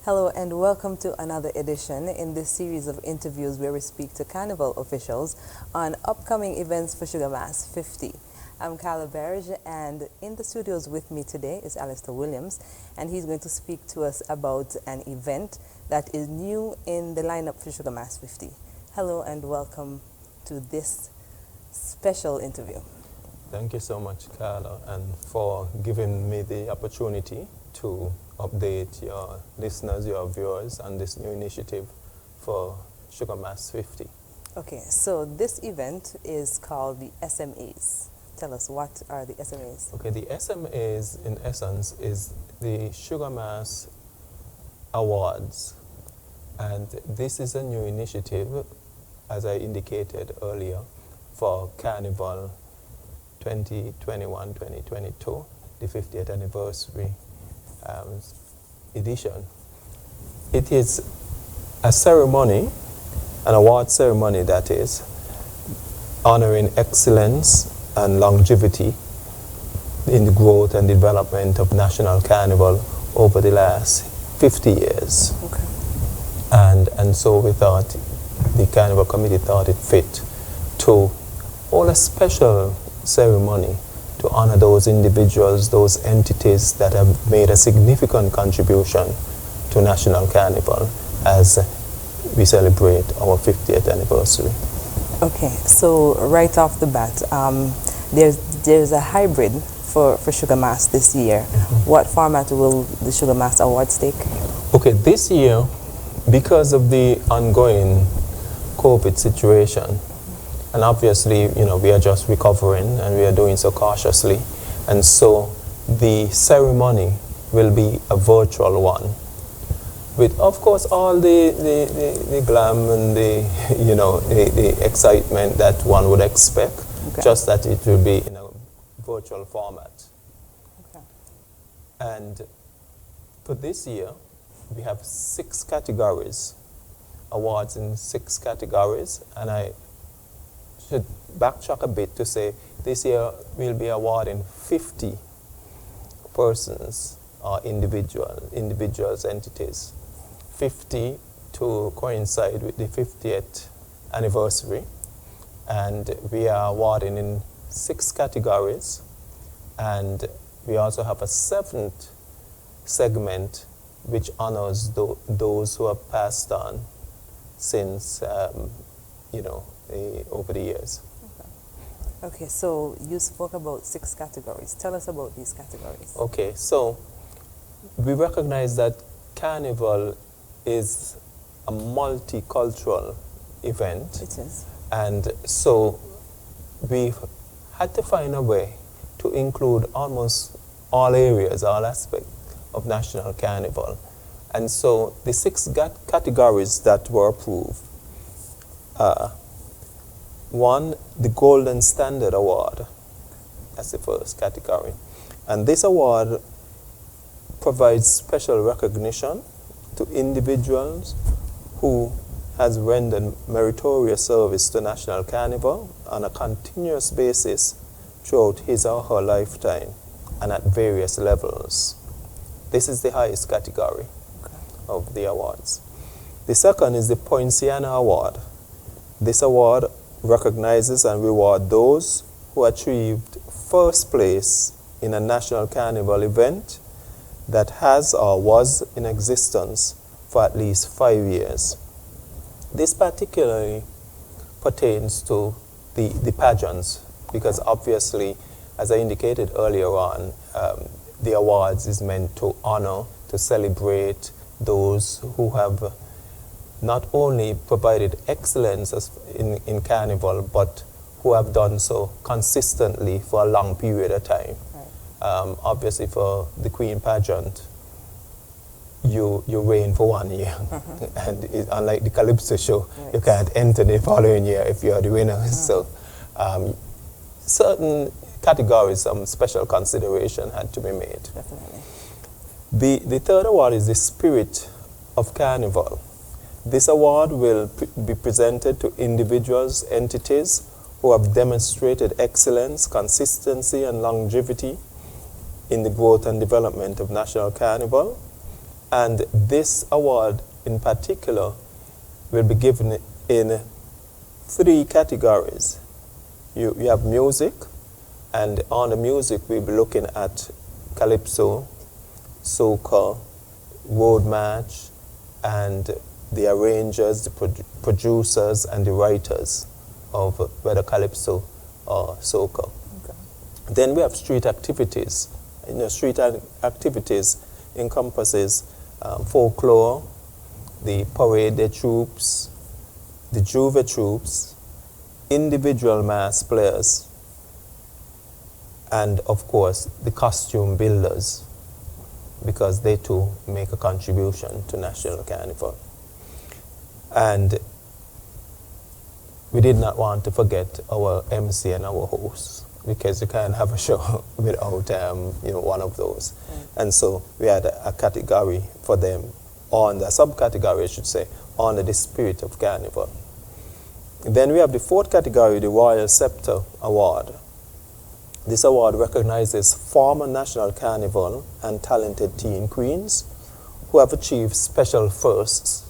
Hello and welcome to another edition in this series of interviews where we speak to Carnival officials on upcoming events for Sugar Mass 50. I'm Carla Berge, and in the studios with me today is Allister Williams, and he's going to speak to us about an event that is new in the lineup for Sugar Mass 50. Hello and welcome to this special interview. Thank you so much, Carla, and for giving me the opportunity to update your listeners, your viewers, on this new initiative for Sugar Mass 50. Okay, so this event is called the SMAs. Tell us, what are the SMAs? Okay, the SMAs, in essence, is the Sugar Mass Awards. And this is a new initiative, as I indicated earlier, for Carnival 2021-2022, the 50th anniversary edition. It is a ceremony, an award ceremony that is, honoring excellence and longevity in the growth and development of National Carnival over the last 50 years. Okay. And so we thought, the Carnival Committee thought it fit to hold a special ceremony to honor those individuals, those entities that have made a significant contribution to National Carnival as we celebrate our 50th anniversary. Okay, so right off the bat, there's a hybrid for Sugar Mass this year. Mm-hmm. What format will the Sugar Mass Awards take? Okay, this year, because of the ongoing COVID situation, and obviously, we are just recovering and we are doing so cautiously. And so the ceremony will be a virtual one, with, of course, all the glam and the excitement that one would expect, okay, just that it will be in a virtual format. Okay. And for this year, we have 6 categories, awards in 6 categories, and I should backtrack a bit to say this year we'll be awarding 50 persons or individuals, entities. 50 to coincide with the 50th anniversary, and we are awarding in 6 categories, and we also have a 7th segment which honors those who have passed on since over the years. Okay, so you spoke about 6 categories. Tell us about these categories. Okay, so we recognize that Carnival is a multicultural event. It is. And so we've had to find a way to include almost all areas, all aspects of National Carnival. And so the 6 categories that were approved are: 1, the Golden Standard Award. That's the first category. And this award provides special recognition to individuals who has rendered meritorious service to National Carnival on a continuous basis throughout his or her lifetime and at various levels. This is the highest category, okay, of the awards. The second is the Poinsiana Award. This award recognizes and rewards those who achieved first place in a National Carnival event that has or was in existence for at least 5 years. This particularly pertains to the pageants, because obviously, as I indicated earlier on, the awards is meant to honor, to celebrate those who have not only provided excellence in Carnival, but who have done so consistently for a long period of time. Right. Obviously, for the Queen pageant, you reign for 1 year, and unlike the Calypso show, right, you can't enter the following year if you are the winner. So, certain categories, some special consideration had to be made. Definitely. The third award is the Spirit of Carnival. This award will be presented to individuals, entities who have demonstrated excellence, consistency, and longevity in the growth and development of National Carnival, And this award in particular will be given in 3 categories. You have music, and on the music we'll be looking at calypso, soca, road march, and the arrangers, the producers, and the writers of whether calypso or soca. Okay. Then we have street activities. Street activities encompasses folklore, the parade de troops, the juve troops, individual mass players, and of course the costume builders, because they too make a contribution to National Carnival. And we did not want to forget our MC and our hosts, because you can't have a show without one of those. And so we had a category for them, on the subcategory I should say, on the Spirit of Carnival. Then we have the 4th category, the Royal Scepter Award. This award recognizes former National Carnival and talented teen queens who have achieved special firsts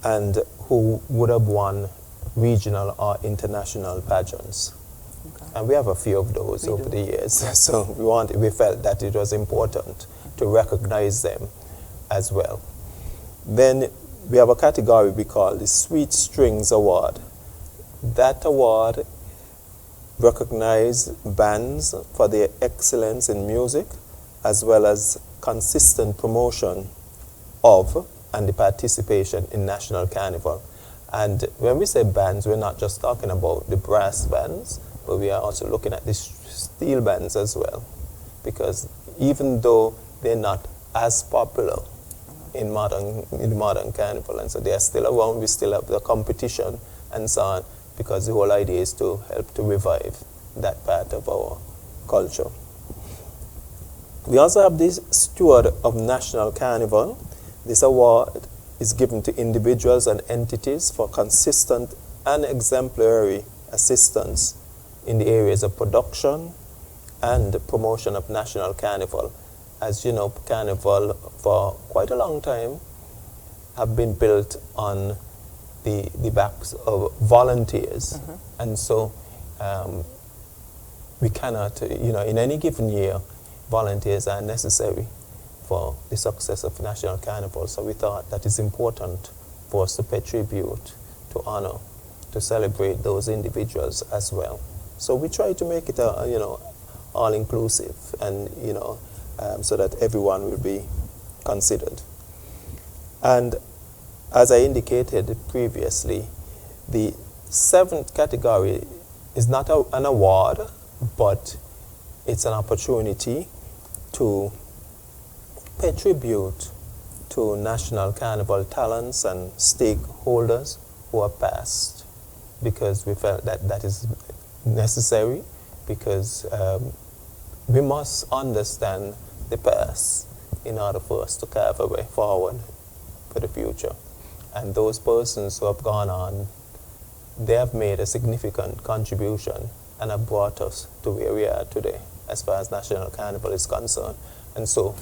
and who would have won regional or international pageants. Okay. And we have a few of those over the years. So we felt that it was important to recognize them as well. Then we have a category we call the Sweet Strings Award. That award recognizes bands for their excellence in music, as well as consistent promotion of and the participation in National Carnival. And when we say bands, we're not just talking about the brass bands, but we are also looking at the steel bands as well. Because even though they're not as popular in the modern carnival, and so they are still around, we still have the competition and so on, because the whole idea is to help to revive that part of our culture. We also have this Steward of National Carnival. This award is given to individuals and entities for consistent and exemplary assistance in the areas of production and promotion of National Carnival. As you know, Carnival for quite a long time have been built on the backs of volunteers. And so we cannot, in any given year, volunteers are necessary for the success of National Carnival. So we thought that it's important for us to pay tribute, to honor, to celebrate those individuals as well. So we try to make it all-inclusive, and so that everyone will be considered. And as I indicated previously, the 7th category is not an award, but it's an opportunity to pay tribute to National Carnival talents and stakeholders who have passed, because we felt that that is necessary, because we must understand the past in order for us to carve a way forward for the future. And those persons who have gone on, they have made a significant contribution and have brought us to where we are today as far as National Carnival is concerned. And so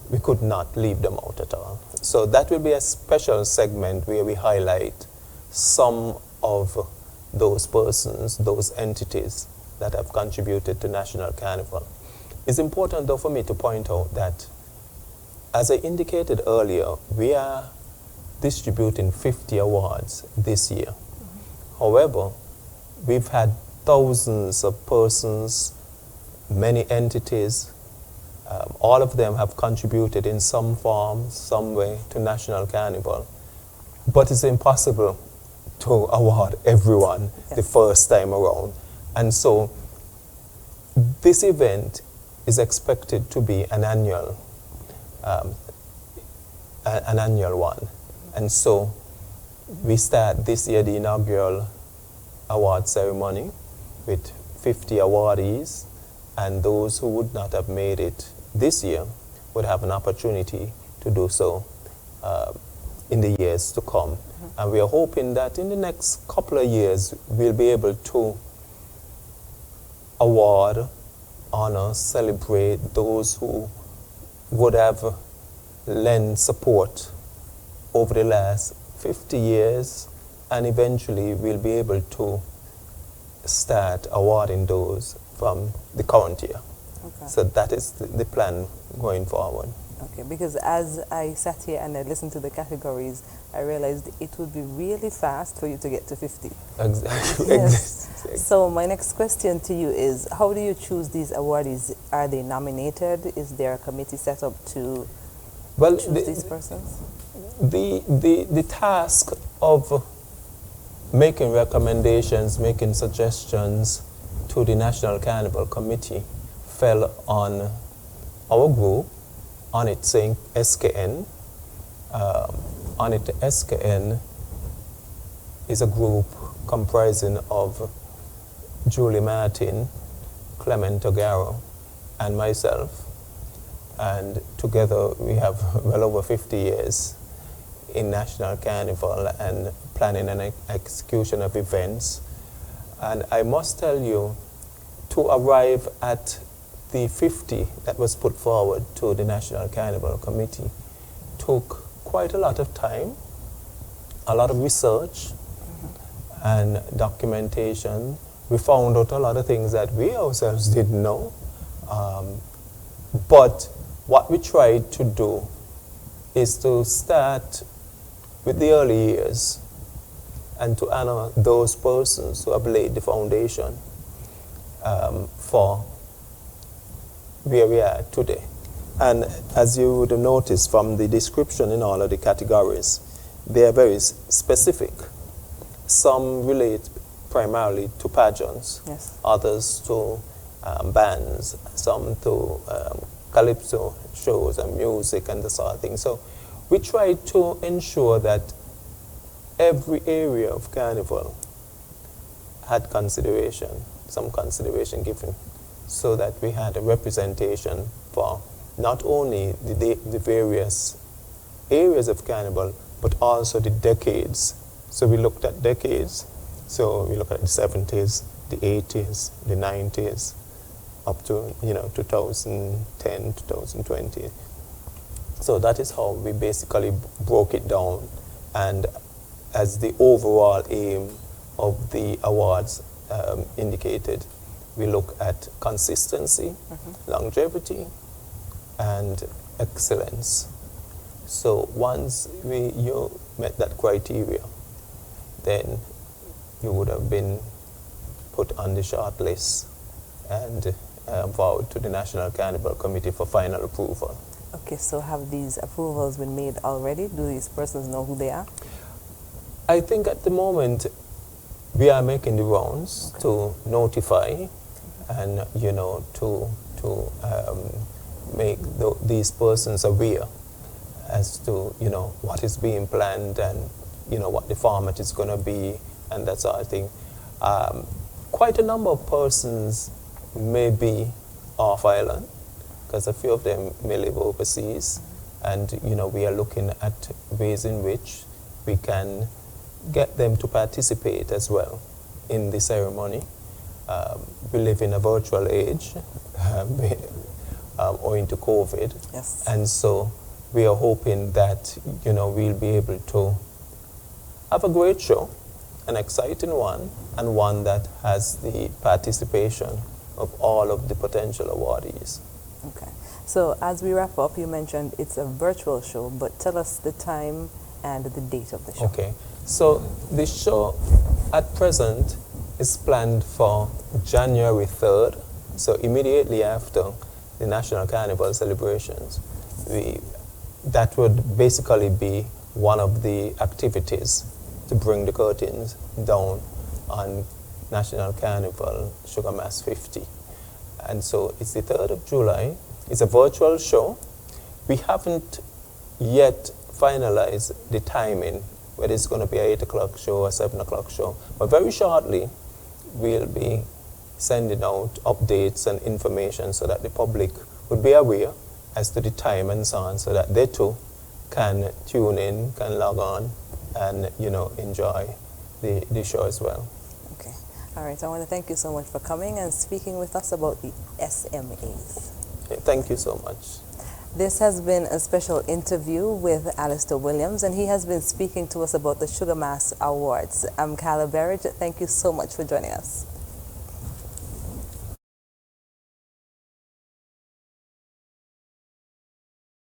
we could not leave them out at all. So that will be a special segment where we highlight some of those persons, those entities that have contributed to National Carnival. It's important though for me to point out that, as I indicated earlier, we are distributing 50 awards this year. However, we've had thousands of persons, many entities, all of them have contributed in some form, some way to National Carnival. But it's impossible to award everyone the first time around. And so this event is expected to be an annual one. And so we start this year the inaugural award ceremony with 50 awardees, and those who would not have made it this year would have an opportunity to do so in the years to come. And we are hoping that in the next couple of years we'll be able to award, honor, celebrate those who would have lend support over the last 50 years, and eventually we'll be able to start awarding those from the current year. Okay. So that is the plan going forward. Okay, because as I sat here and I listened to the categories, I realized it would be really fast for you to get to 50. Exactly. Yes. Exactly. So my next question to you is, how do you choose these awardees? Are they nominated? Is there a committee set up to choose these persons? The task of making recommendations, making suggestions to the National Carnival Committee fell on our group, on it saying SKN. On it, SKN is a group comprising of Julie Martin, Clement Ogaro, and myself. And together we have well over 50 years in National Carnival and planning and execution of events. And I must tell you, to arrive at the 50 that was put forward to the National Carnival Committee took quite a lot of time, a lot of research and documentation. We found out a lot of things that we ourselves didn't know. But what we tried to do is to start with the early years and to honor those persons who have laid the foundation for where we are today. And as you would have noticed from the description in all of the categories, they are very specific. Some relate primarily to pageants, yes, others to bands, some to calypso shows and music and the sort of thing. So we try to ensure that every area of carnival had consideration, some consideration given, so that we had a representation for not only the various areas of carnival, but also the decades. So we looked at decades. So we look at the 70s, the 80s, the 90s, up to 2010, 2020. So that is how we basically broke it down. And as the overall aim of the awards indicated, we look at consistency, longevity, and excellence. So once you met that criteria, then you would have been put on the short list and vowed to the National Carnival Committee for final approval. Okay, so have these approvals been made already? Do these persons know who they are? I think at the moment we are making the rounds to notify and to make these persons aware as to what is being planned and what the format is going to be and that sort of thing. Quite a number of persons may be off island because a few of them may live overseas, and we are looking at ways in which we can get them to participate as well in the ceremony. We live in a virtual age owing to COVID, yes, and so we are hoping that we'll be able to have a great show, an exciting one, and one that has the participation of all of the potential awardees. Okay. So as we wrap up, you mentioned it's a virtual show, but tell us the time and the date of the show. Okay. So the show at present is planned for January 3rd, so immediately after the National Carnival celebrations. That would basically be one of the activities to bring the curtains down on National Carnival Sugar Mass 50. And so it's the 3rd of July. It's a virtual show. We haven't yet finalized the timing, whether it's going to be an 8 o'clock show or 7 o'clock show. But very shortly, we'll be sending out updates and information so that the public would be aware as to the time and so on, so that they too can tune in, can log on, and enjoy the show as well. Okay. All right. I want to thank you so much for coming and speaking with us about the SMAs. Thank you so much. This has been a special interview with Allister Williams, and he has been speaking to us about the Sugar Mass Awards. I'm Carla Berridge. Thank you so much for joining us.